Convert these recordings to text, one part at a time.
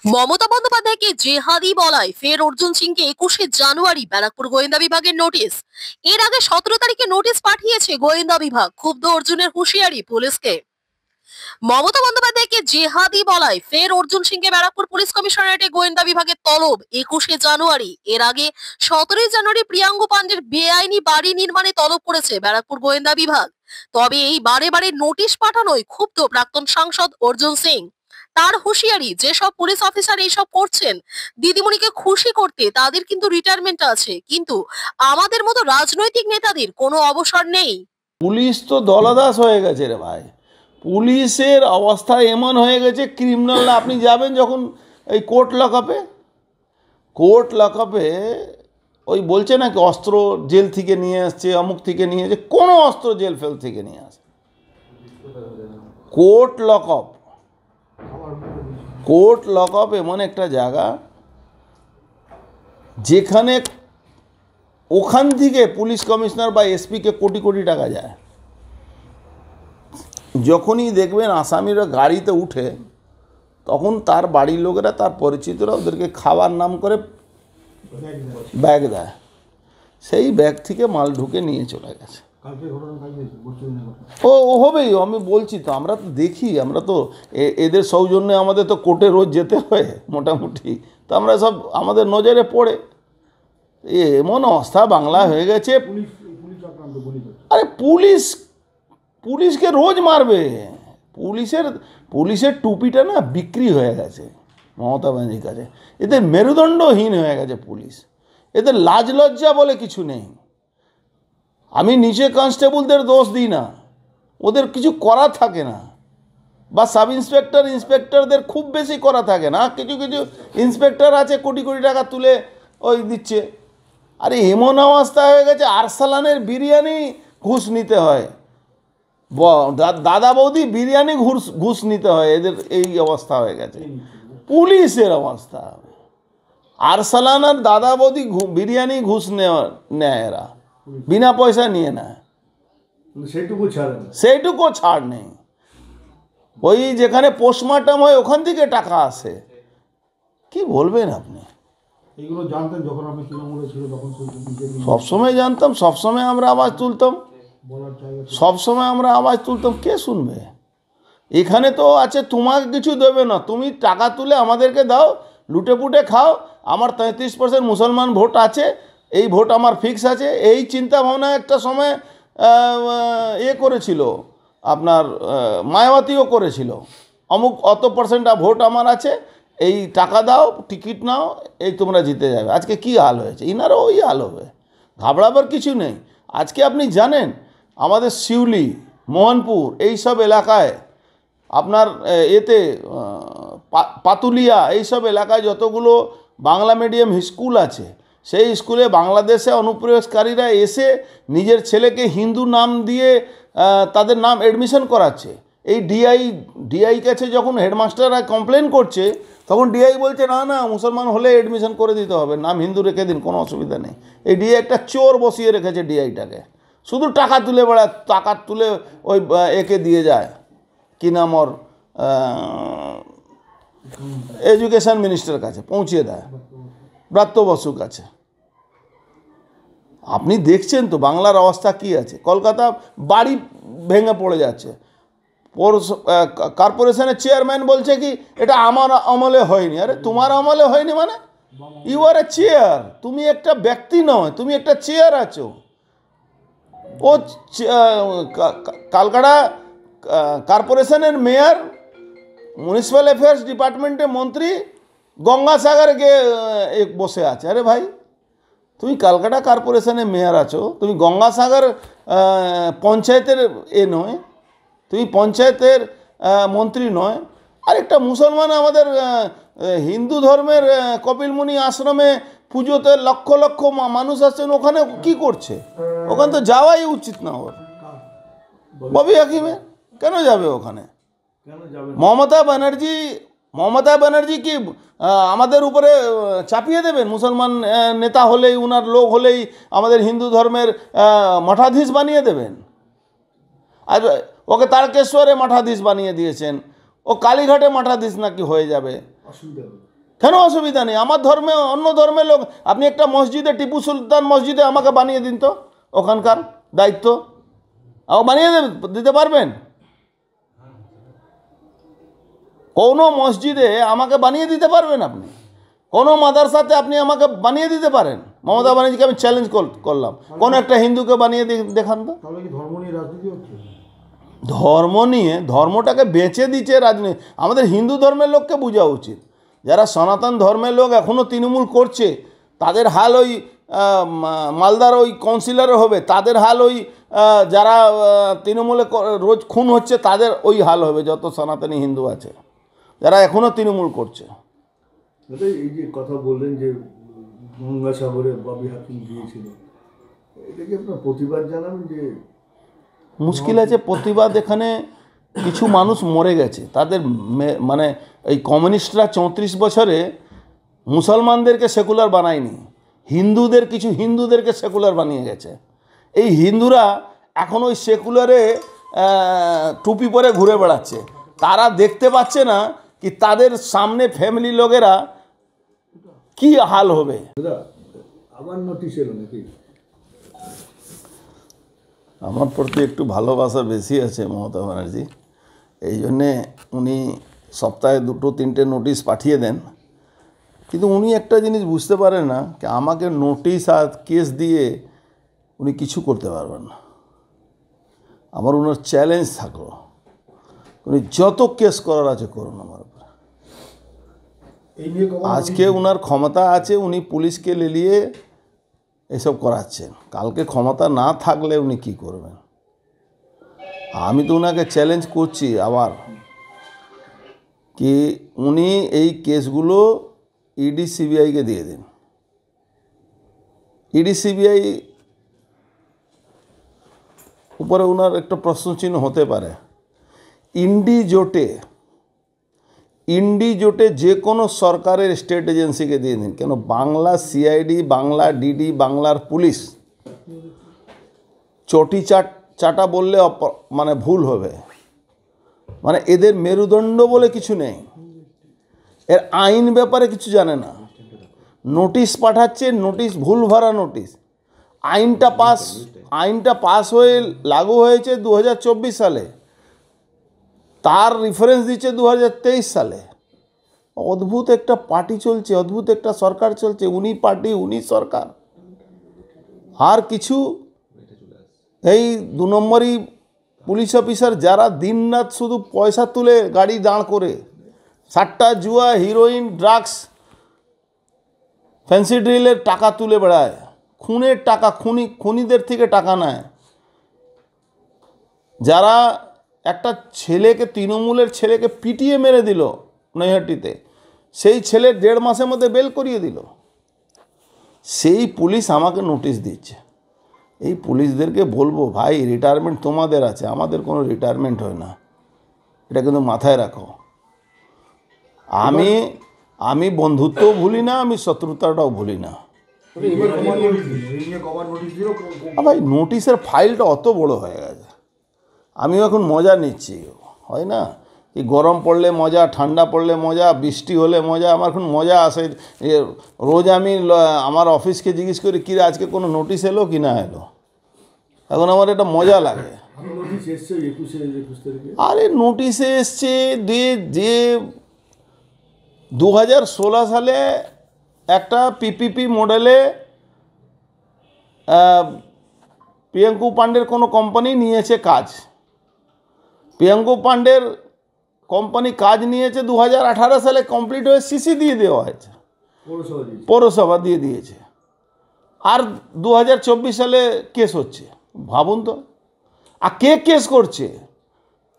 মমতা বন্দ্যোপাধ্যায়কে জেহাদি বলায় ফের অর্জুন সিংকে 21শে জানুয়ারি ব্যারাকপুর গোয়েন্দা বিভাগের নোটিশ। এর আগে 17 তারিখে নোটিশ পাঠিয়েছে গোয়েন্দা বিভাগ। ক্ষুব্ধ অর্জুনের হুঁশিয়ারি পুলিশকে। মমতা বন্দ্যোপাধ্যায়কে জেহাদি বলায় ফের অর্জুন সিংকে ব্যারাকপুর পুলিশ কমিশনারেটে গোয়েন্দা বিভাগের তলব 21শে জানুয়ারি। এর আগে 17 জানুয়ারি প্রিয়াঙ্গু পান্ডের বেআইনি বাড়ি নির্মাণে তলব করেছে ব্যারাকপুর গোয়েন্দা বিভাগ। তবে এই বারে বারে নোটিশ পাঠানোয় ক্ষুব্ধ প্রাক্তন সাংসদ অর্জুন সিং। তার হুঁশিয়ারি, যেসব পুলিশ অফিসার এইসব করছেন দিদিমণিকে খুশি করতে, তাদের কিন্তু রিটায়ারমেন্ট আছে, কিন্তু আমাদের মতো রাজনৈতিক নেতাদের কোনো অবসর নেই। পুলিশ তো দলদাস হয়ে গেছে রে ভাই। পুলিশের অবস্থা এমন হয়ে গেছে, ক্রিমিনাল আপনি যাবেন যখন এই কোর্ট লকআপে ওই বলছে নাকি অস্ত্র জেল থেকে নিয়ে আসছে, অমুক থেকে নিয়ে আসছে, কোনো অস্ত্র জেল ফেল থেকে নিয়ে আসে। কোর্ট লকআপ এমন একটা জায়গা যেখানে ওখান থেকে পুলিশ কমিশনার বা এসপিকে কোটি কোটি টাকা যায়। যখনই দেখবেন আসামিরা গাড়িতে উঠে, তখন তার বাড়ির লোকেরা, তার পরিচিতরা ওদেরকে খাবার নাম করে ব্যাগ দেয়। সেই ব্যাগ থেকে মাল ঢুকে নিয়ে চলে গেছে। ও হবেই, আমি বলছি তো, আমরা তো দেখি, আমরা তো এদের সৌজন্যে আমাদের তো কোর্টে রোজ যেতে হয় মোটামুটি, তো আমরা সব আমাদের নজরে পড়ে। এমন অবস্থা বাংলা হয়ে গেছে। আরে পুলিশকে রোজ মারবে। পুলিশের টুপিটা না বিক্রি হয়ে গেছে মমতা ব্যানার্জির কাছে। এদের মেরুদণ্ডহীন হয়ে গেছে পুলিশ। এদের লাজ লজ্জা বলে কিছু নেই। আমি নিচে কনস্টেবলদের দোষ দিই না, ওদের কিছু করা থাকে না, বা সাব ইন্সপেক্টরদের খুব বেশি করা থাকে না। কিছু ইন্সপেক্টর আছে কোটি কোটি টাকা তুলে ওই দিচ্ছে। আরে এমন অবস্থা হয়ে গেছে, আরসালানের বিরিয়ানি ঘুষ নিতে হয়, দাদা বৌদি বিরিয়ানি ঘুষ নিতে হয়। এদের এই অবস্থা হয়ে গেছে পুলিশের অবস্থা। আরসালান আর দাদা বৌদি বিরিয়ানি ঘুষ নেয়, এরা বিনা পয়সা নিয়ে নেয়, সেইটুকু ছাড় নেই। ওই যেখানে পোস্টমর্টম হয় ওখান থেকে টাকা আসে। কি বলবেন আপনি? এইগুলো জানতেন যখন আপনি তৃণমূলে ছিল, তখন সবসময় জানতাম, সবসময় আমরা আওয়াজ তুলতাম, কে শুনবে? এখানে তো আছে তোমাকে কিছু দেবে না, তুমি টাকা তুলে আমাদেরকে দাও, লুটে পুটে খাও, আমার 33% মুসলমান ভোট আছে, এই ভোট আমার ফিক্স আছে। এই চিন্তা ভাবনা একটা সময় করেছিল আপনার মায়াবতীও করেছিল, অমুক অত % ভোট আমার আছে, এই টাকা দাও, টিকিট নাও, এই তোমরা জিতে যাবে। আজকে কি হাল হয়েছে, ইনারও ওই হাল হবে, ঘাবড়াবার কিছু নেই। আজকে আপনি জানেন আমাদের শিউলি, মোহনপুর এইসব এলাকায়, আপনার পাতুলিয়া এইসব এলাকায় যতগুলো বাংলা মিডিয়াম স্কুল আছে, সেই স্কুলে বাংলাদেশে অনুপ্রবেশকারীরা এসে নিজের ছেলেকে হিন্দু নাম দিয়ে তাদের নাম অ্যাডমিশন করাচ্ছে। এই ডিআই কাছে যখন হেডমাস্টাররা কমপ্লেন করছে, তখন ডিআই বলছে না মুসলমান হলে অ্যাডমিশন করে দিতে হবে, নাম হিন্দু রেখে দিন, কোনো অসুবিধা নেই। এই ডিআই একটা চোর বসিয়ে রেখেছে ডিআইটাকে, শুধু টাকা তুলে ওই একে দিয়ে যায়, কি নাম ওর, এডুকেশন মিনিস্টার কাছে পৌঁছিয়ে দেয়, ব্রাত্য বসুর কাছে। আপনি দেখছেন তো বাংলার অবস্থা কি আছে। কলকাতা বাড়ি ভেঙে পড়ে যাচ্ছে, কর্পোরেশনের চেয়ারম্যান বলছে কি এটা আমার আমলে হয়নি। আরে তোমার আমলে হয়নি মানে? ইউ আর এ চেয়ার, তুমি একটা ব্যক্তি নয়, তুমি একটা চেয়ার আছো। ও কালকাটা কর্পোরেশনের মেয়র, মিউনিসিপ্যাল অ্যাফেয়ার্স ডিপার্টমেন্টের মন্ত্রী গঙ্গাসাগরে গিয়ে বসে আছে। আরে ভাই, তুমি কলকাতা কর্পোরেশনের মেয়র আছো, তুমি গঙ্গাসাগর পঞ্চায়েতের নয়, তুমি পঞ্চায়েতের মন্ত্রী নয়। আর একটা মুসলমান আমাদের হিন্দু ধর্মের কপিলমুনি আশ্রমে পুজোতে লক্ষ লক্ষ মানুষ আসছেন, ওখানে কি করছে? ওখানে তো যাওয়াই উচিত না ওর। ববি হাকিমে কেন যাবে ওখানে? মমতা ব্যানার্জি কি আমাদের উপরে চাপিয়ে দেবেন? মুসলমান নেতা হলেই, উনার লোক হলেই আমাদের হিন্দু ধর্মের মঠাধীশ বানিয়ে দেবেন? আর ওকে তারকেশ্বরে মঠাধীশ বানিয়ে দিয়েছেন, ও কালীঘাটে মঠাধীশ নাকি হয়ে যাবে। কেন অসুবিধা নেই? আমার ধর্মে অন্য ধর্মের লোক, আপনি একটা মসজিদে, টিপু সুলতান মসজিদে আমাকে বানিয়ে দিন তো, ওখানকার দায়িত্ব বানিয়ে দিতে পারবেন? কোনো মসজিদে আমাকে বানিয়ে দিতে পারবেন আপনি? কোনো মাদ্রাসাতে আপনি আমাকে বানিয়ে দিতে পারেন? মমতা ব্যানার্জিকে আমি চ্যালেঞ্জ করলাম, কোনো একটা হিন্দুকে বানিয়ে দেখান তো। তাহলে কি ধর্ম নিয়ে রাজনীতি হচ্ছে? ধর্ম নিয়ে, ধর্মটাকে বেঁচে দিচ্ছে রাজনীতি। আমাদের হিন্দু ধর্মের লোককে বোঝা উচিত, যারা সনাতন ধর্মের লোক এখনও তৃণমূল করছে, তাদের হাল ওই মালদার ওই কাউন্সিলরও হবে, তাদের হাল ওই যারা তৃণমূলে রোজ খুন হচ্ছে তাদের ওই হাল হবে, যত সনাতনী হিন্দু আছে যারা এখনও তৃণমূল করছে। এই যে কথা বললেন যে গঙ্গাসাগরে ববি হাকিম গিয়েছিল, এটা কি আপনার প্রতিবাদ জানাবেন? যে মুশকিল আছে প্রতিবাদ, এখানে কিছু মানুষ মরে গেছে, তাদের মানে এই কমিউনিস্টরা 34 বছরে মুসলমানদেরকে সেকুলার বানায়নি, হিন্দুদেরকে সেকুলার বানিয়ে গেছে। এই হিন্দুরা এখন ওই সেকুলারে টুপি পরে ঘুরে বেড়াচ্ছে, তারা দেখতে পাচ্ছে না কি তাদের সামনে ফ্যামিলি লোকেরা কি হাল হবে। আবার নোটিশ এলো নাকি? আমার প্রতি একটু ভালোবাসা বেশি আছে মমতা ব্যানার্জি, এই জন্যে উনি সপ্তাহে 2-3টে নোটিশ পাঠিয়ে দেন। কিন্তু উনি একটা জিনিস বুঝতে পারেন না, কি আমাকে নোটিশ আর কেস দিয়ে উনি কিছু করতে পারবেন না। আমার ওনার চ্যালেঞ্জ থাকলো, উনি যত কেস করার আছে করুন আমার উপরে। এই নিয়ে আজকে ওনার ক্ষমতা আছে, উনি পুলিশকে লেলিয়ে এসব করাচ্ছেন, কালকে ক্ষমতা না থাকলে উনি কি করবেন? আমি তো ওনাকে চ্যালেঞ্জ করছি আবার, কি উনি এই কেসগুলো ইডি সিবিআইকে দিয়ে দিন। ইডি সিবিআই উপরে ওনার একটা প্রশ্নচিহ্ন হতে পারে। ইন্ডি জোটে যে কোনো সরকারের স্টেট এজেন্সিকে দিয়ে দিন, কেন বাংলা সিআইডি, বাংলা ডিডি, বাংলার পুলিশ চটি চাটা বললে মানে ভুল হবে, মানে এদের মেরুদণ্ড বলে কিছু নেই, এর আইন ব্যাপারে কিছু জানে না, নোটিশ পাঠাচ্ছে, নোটিশ ভুল ভরা নোটিশ। আইনটা পাস হয়ে লাগু হয়েছে 2024 সালে, তার রেফারেন্স দিচ্ছে 2023 সালে। অদ্ভুত একটা পার্টি চলছে, অদ্ভুত একটা সরকার চলছে, উনি পার্টি উনি সরকার, আর কিছু এই 2 নম্বরই পুলিশ অফিসার যারা দিনরাত শুধু পয়সা তুলে গাড়ি দাঁড় করে, সাট্টা জুয়া, হিরোইন, ড্রাগস, ফ্যান্সি ড্রিলের টাকা তুলে বেড়ায়, খুনের টাকা, খুনিদের থেকে টাকা নেয়, যারা একটা ছেলেকে, তৃণমূলের ছেলেকে পিটিয়ে মেরে দিল নৈহাটিতে, সেই ছেলে 1.5 মাসের মধ্যে বেল করিয়ে দিল, সেই পুলিশ আমাকে নোটিশ দিচ্ছে। এই পুলিশদেরকে বলবো, ভাই রিটায়ারমেন্ট তোমাদের আছে, আমাদের কোনো রিটায়ারমেন্ট হয় না, এটা কিন্তু মাথায় রাখো। আমি বন্ধুত্বও ভুলি না, আমি শত্রুতাটাও ভুলি না। ভাই নোটিশের ফাইলটা অত বড় হয়ে গেছে, আমিও এখন মজা নিচ্ছি, হয় না এই গরম পড়লে মজা, ঠান্ডা পড়লে মজা, বৃষ্টি হলে মজা, আমার এখন মজা আসে। রোজ আমি আমার অফিসকে জিজ্ঞেস করি কি আজকে কোনো নোটিশ এলো কি না এলো, এখন আমার এটা মজা লাগে। আরে নোটিশে এসছে যে 2016 সালে একটা পিপিপি মডেলে প্রিয়াঙ্কু পাণ্ডের কোনো কোম্পানি নিয়েছে কাজ, প্রিয়াঙ্কু পাণ্ডের কোম্পানি কাজ নিয়েছে 2018 সালে, কমপ্লিট হয়ে সিসি দিয়ে দেওয়া হয়েছে, পৌরসভা দিয়ে দিয়েছে, আর 2024 সালে কেস হচ্ছে। ভাবুন তো, আর কে কেস করছে?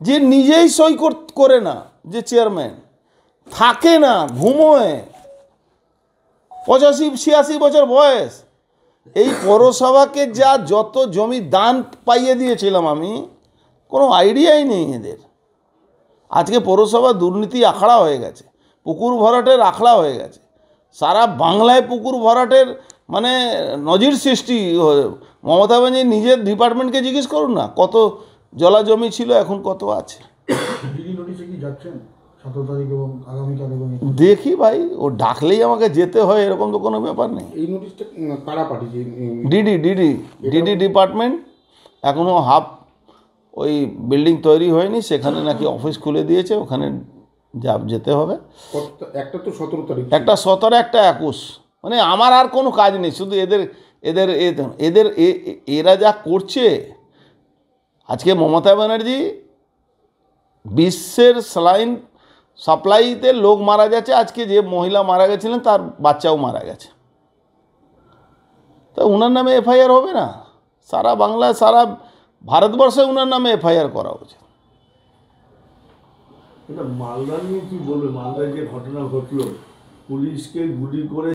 যে নিজেই সই করে না, যে চেয়ারম্যান থাকে না, ঘুমোয়, 85-86 বছর বয়স। এই পৌরসভাকে যত জমি দান পাইয়ে দিয়েছিলাম আমি, কোনো আইডিয়াই নেই এদের। আজকে পৌরসভা দুর্নীতি আখড়া হয়ে গেছে, পুকুর ভরাটের আখড়া হয়ে গেছে, সারা বাংলায় পুকুর ভরাটের মানে নজির সৃষ্টি। মমতা ব্যানার্জি নিজের ডিপার্টমেন্টকে জিজ্ঞেস করুন না, কত জলা জমি ছিল, এখন কত আছে। 17 তারিখ এবং আগামীকাল এবং দেখি ভাই, ও ডাকলেই আমাকে যেতে হয় এরকম তো কোনো ব্যাপার নেই। এই নোটিশটা কারা পাঠিয়েছে? ডিডি ডিপার্টমেন্ট এখনও হাফ ওই বিল্ডিং তৈরি হয়নি, সেখানে নাকি অফিস খুলে দিয়েছে, ওখানে যেতে হবে। একটা তো 17 তারিখ, একটা 17, একটা 21, মানে আমার আর কোনো কাজ নেই, শুধু এদের এদের এদের এরা যা করছে। আজকে মমতা ব্যানার্জি বিশ্বের স্যালাইন সাপ্লাইতে লোক মারা যাচ্ছে, আজকে যে মহিলা মারা গেছিলেন তার বাচ্চাও মারা গেছে, তা ওনার নামে এফআইআর হবে না? সারা বাংলায় সারা ভারতবর্ষে ওনার নামে এফআইআর করা উচিত। এটা মালদা নিয়ে কি বলবে? মালদায় যে ঘটনা ঘটলো, পুলিশকে গুলি করে